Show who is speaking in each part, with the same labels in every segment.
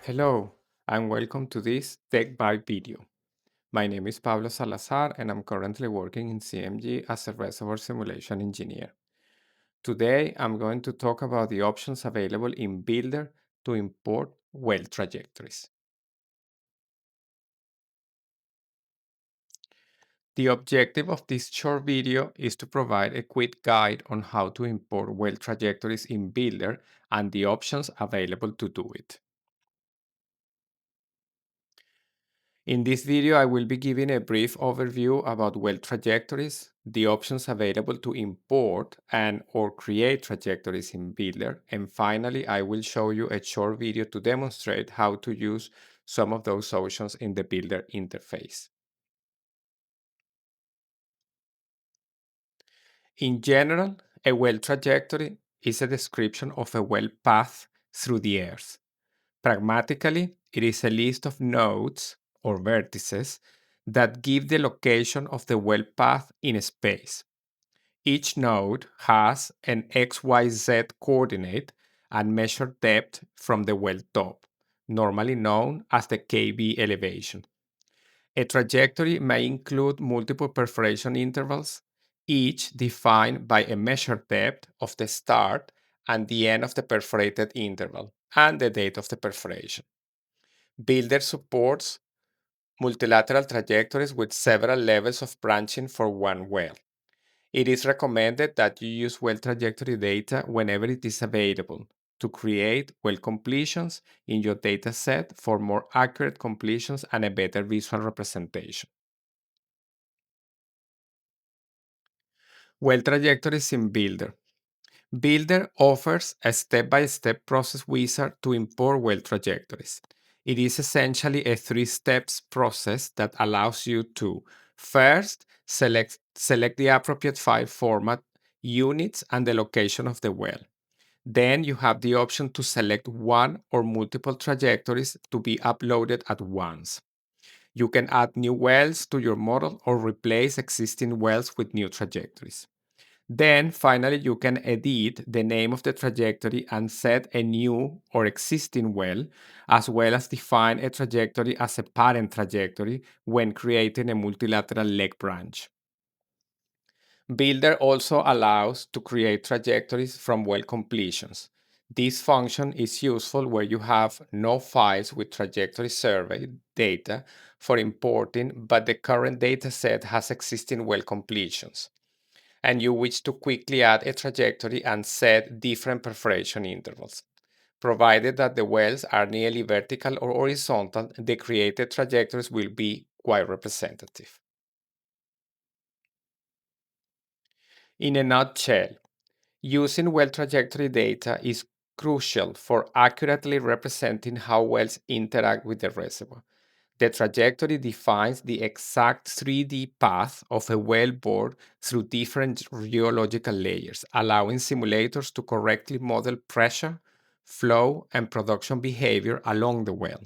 Speaker 1: Hello, and welcome to this Tech Vibe video. My name is Pablo Salazar, and I'm currently working in CMG as a reservoir simulation engineer. Today, I'm going to talk about the options available in Builder to import well trajectories. The objective of this short video is to provide a quick guide on how to import well trajectories in Builder and the options available to do it. In this video, I will be giving a brief overview about well trajectories, the options available to import and or create trajectories in Builder, and finally, I will show you a short video to demonstrate how to use some of those options in the Builder interface. In general, a well trajectory is a description of a well path through the earth. Pragmatically, it is a list of nodes or vertices that give the location of the well path in space. Each node has an XYZ coordinate and measured depth from the well top, normally known as the KB elevation. A trajectory may include multiple perforation intervals, each defined by a measured depth of the start and the end of the perforated interval and the date of the perforation. Builder supports multilateral trajectories with several levels of branching for one well. It is recommended that you use well trajectory data whenever it is available to create well completions in your dataset for more accurate completions and a better visual representation. Well trajectories in Builder. Builder offers a step-by-step process wizard to import well trajectories. It is essentially a three-steps process that allows you to first select the appropriate file format, units, and the location of the well. Then you have the option to select one or multiple trajectories to be uploaded at once. You can add new wells to your model or replace existing wells with new trajectories. Then finally, you can edit the name of the trajectory and set a new or existing well, as well as define a trajectory as a parent trajectory when creating a multilateral leg branch. Builder also allows to create trajectories from well completions. This function is useful where you have no files with trajectory survey data for importing, but the current dataset has existing well completions and you wish to quickly add a trajectory and set different perforation intervals. Provided that the wells are nearly vertical or horizontal, the created trajectories will be quite representative. In a nutshell, using well trajectory data is crucial for accurately representing how wells interact with the reservoir. The trajectory defines the exact 3D path of a well bore through different geological layers, allowing simulators to correctly model pressure, flow, and production behavior along the well.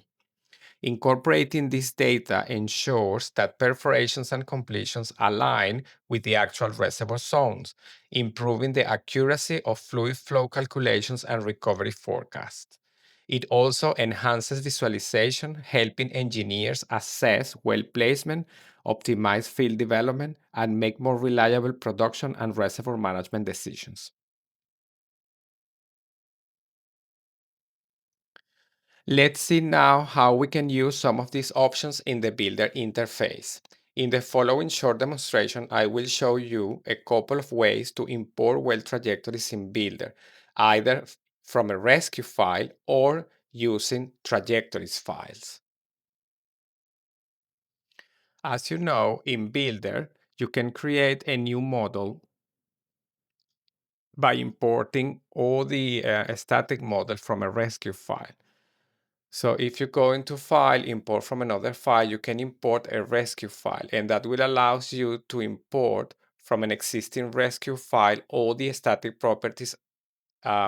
Speaker 1: Incorporating this data ensures that perforations and completions align with the actual reservoir zones, improving the accuracy of fluid flow calculations and recovery forecasts. It also enhances visualization, helping engineers assess well placement, optimize field development, and make more reliable production and reservoir management decisions. Let's see now how we can use some of these options in the Builder interface. In the following short demonstration, I will show you a couple of ways to import well trajectories in Builder, either from a rescue file or using trajectories files. As you know, in Builder, you can create a new model by importing all the static model from a rescue file. So if you go into File, Import from another file, you can import a rescue file, and that will allow you to import from an existing rescue file all the static properties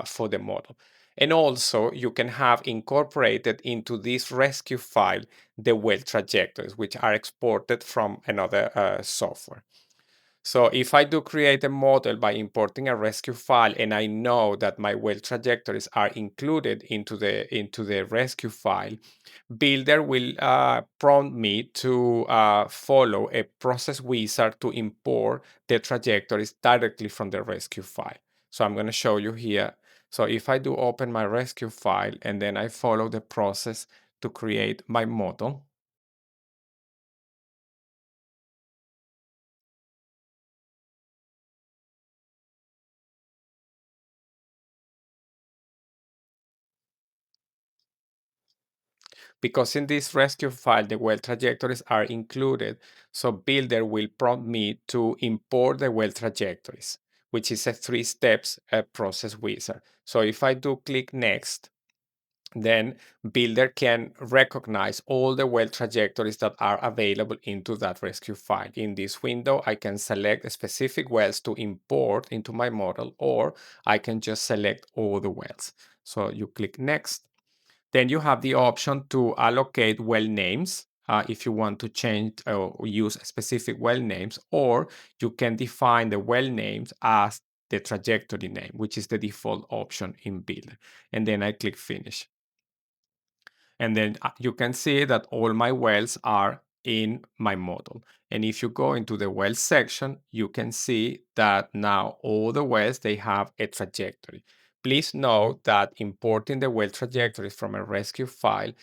Speaker 1: for the model. And also, you can have incorporated into this rescue file the well trajectories, which are exported from another software. So if I do create a model by importing a rescue file and I know that my well trajectories are included into the rescue file, Builder will prompt me to follow a process wizard to import the trajectories directly from the rescue file. So I'm going to show you here. So if I do open my rescue file and then I follow the process to create my model, because in this rescue file, the well trajectories are included, so Builder will prompt me to import the well trajectories, which is a three steps process wizard. So if I do click next, then Builder can recognize all the well trajectories that are available into that rescue file. In this window, I can select specific wells to import into my model, or I can just select all the wells. So you click next. Then you have the option to allocate well names if you want to change or use specific well names, or you can define the well names as the trajectory name, which is the default option in Builder. And then I click Finish. And then you can see that all my wells are in my model. And if you go into the wells section, you can see that now all the wells, they have a trajectory. Please note that importing the well trajectories from a rescue file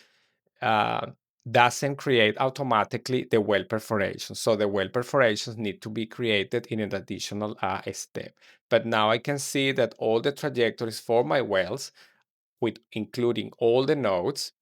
Speaker 1: uh, doesn't create automatically the well perforations. So the well perforations need to be created in an additional step. But now I can see that all the trajectories for my wells, with including all the nodes,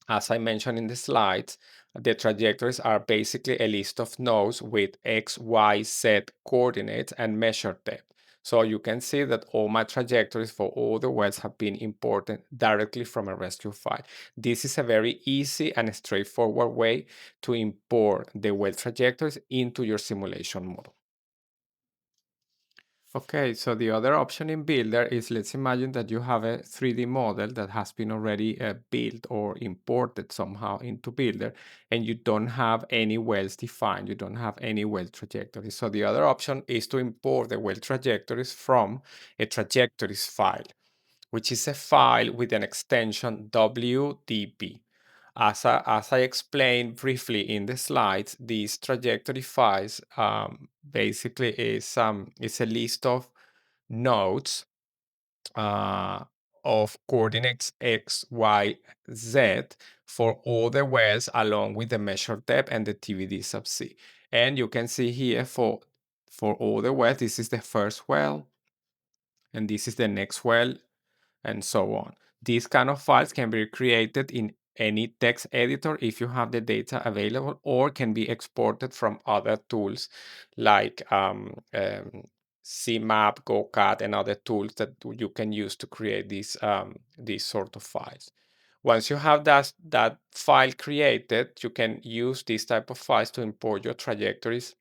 Speaker 1: as I mentioned in the slides, the trajectories are basically a list of nodes with X, Y, Z coordinates and measured depth. So you can see that all my trajectories for all the wells have been imported directly from a rescue file. This is a very easy and straightforward way to import the well trajectories into your simulation model. Okay, so the other option in Builder is, let's imagine that you have a 3D model that has been already built or imported somehow into Builder, and you don't have any wells defined, you don't have any well trajectories. So the other option is to import the well trajectories from a trajectories file, which is a file with an extension WDB. As I explained briefly in the slides, these trajectory files basically is a list of nodes uh, of coordinates x, y, z for all the wells along with the measured depth and the TVD sub C. And you can see here for all the wells, this is the first well, and this is the next well, and so on. These kind of files can be created in any text editor if you have the data available, or can be exported from other tools like CMap, GoCat, and other tools that you can use to create these sort of files. Once you have that file created, you can use these type of files to import your trajectories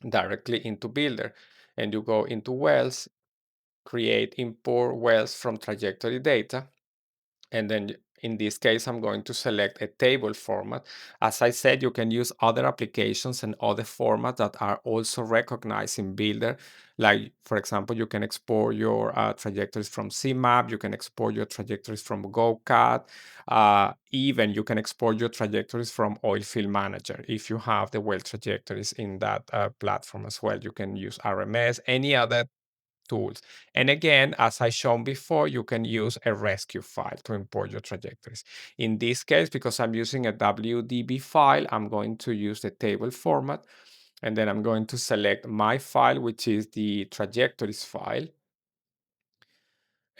Speaker 1: directly into Builder. And you go into Wells, create import wells from trajectory data, and then in this case I'm going to select a table format. As I said, you can use other applications and other formats that are also recognized in Builder, like for example you can export your trajectories from CMap, you can export your trajectories from GoCat, even you can export your trajectories from Oilfield Manager. If you have the well trajectories in that platform as well, you can use RMS, any other tools. And again, as I shown before, you can use a rescue file to import your trajectories. In this case, because I'm using a WDB file, I'm going to use the table format, and then I'm going to select my file, which is the trajectories file.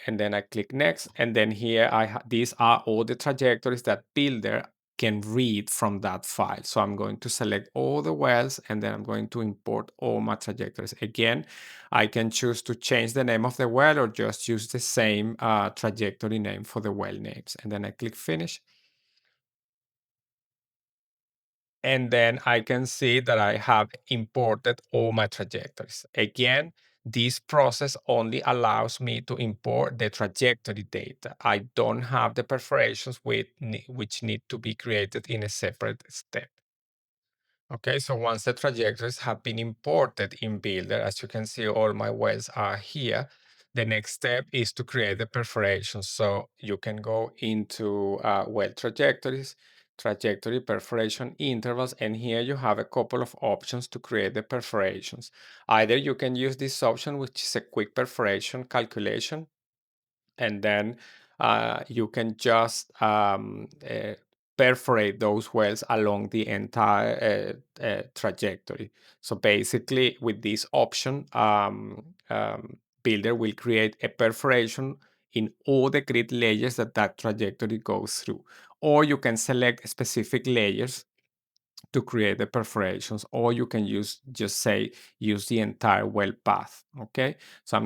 Speaker 1: And then I click next, and then here these are all the trajectories that Builder can read from that file. So I'm going to select all the wells, and then I'm going to import all my trajectories. Again, I can choose to change the name of the well or just use the same trajectory name for the well names. And then I click Finish. And then I can see that I have imported all my trajectories. Again, this process only allows me to import the trajectory data. I don't have the perforations which need to be created in a separate step. Okay, so once the trajectories have been imported in Builder, as you can see, all my wells are here. The next step is to create the perforations. So you can go into well trajectories, trajectory perforation intervals, and here you have a couple of options to create the perforations. Either you can use this option, which is a quick perforation calculation, and then you can just perforate those wells along the entire trajectory. So basically, with this option, Builder will create a perforation in all the grid layers that trajectory goes through. Or you can select specific layers to create the perforations, or you can use the entire well path. Okay, so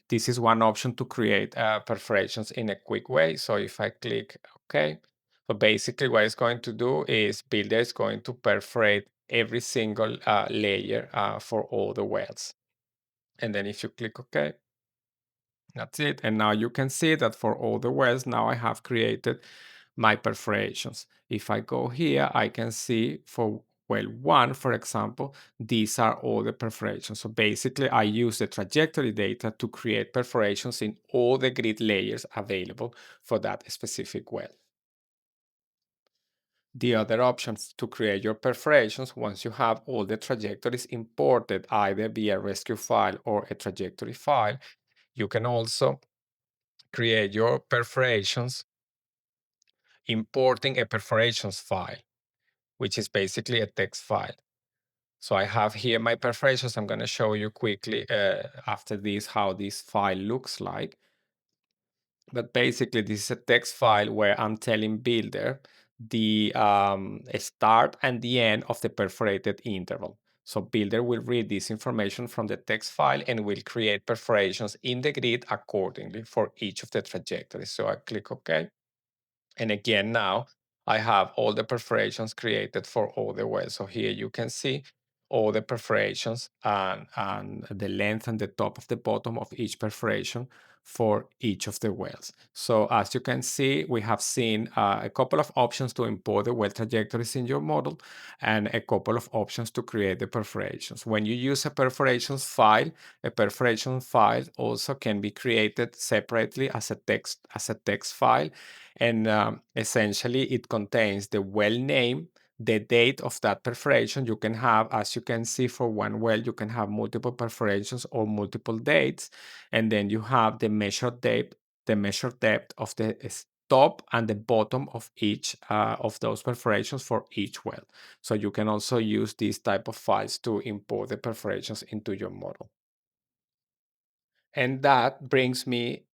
Speaker 1: this is one option to create perforations in a quick way. So if I click OK, so basically what it's going to do is Builder is going to perforate every single layer for all the wells. And then if you click OK, that's it. And now you can see that for all the wells, now I have created my perforations. If I go here, I can see for well one, for example, these are all the perforations. So basically, I use the trajectory data to create perforations in all the grid layers available for that specific well. The other options to create your perforations, once you have all the trajectories imported either via rescue file or a trajectory file, you can also create your perforations importing a perforations file, which is basically a text file. So I have here my perforations. I'm going to show you quickly after this how this file looks like. But basically, this is a text file where I'm telling Builder the start and the end of the perforated interval. So Builder will read this information from the text file and will create perforations in the grid accordingly for each of the trajectories. So I click OK. And again, now I have all the perforations created for all the wells. So here you can see all the perforations and the length and the top of the bottom of each perforation for each of the wells. So as you can see, we have seen a couple of options to import the well trajectories in your model and a couple of options to create the perforations. When you use a perforations file, a perforation file also can be created separately as a text file, and essentially it contains the well name, the date of that perforation. You can have, as you can see, for one well, you can have multiple perforations or multiple dates, and then you have the measured depth of the top and the bottom of each of those perforations for each well. So you can also use these type of files to import the perforations into your model. And that brings me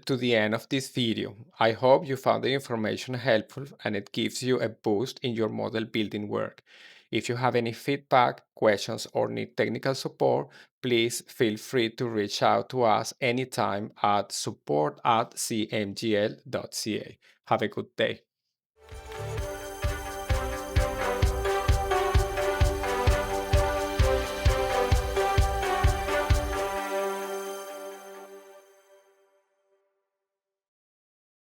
Speaker 1: to the end of this video. I hope you found the information helpful and it gives you a boost in your model building work. If you have any feedback, questions, or need technical support, please feel free to reach out to us anytime at support@cmgl.ca. Have a good day.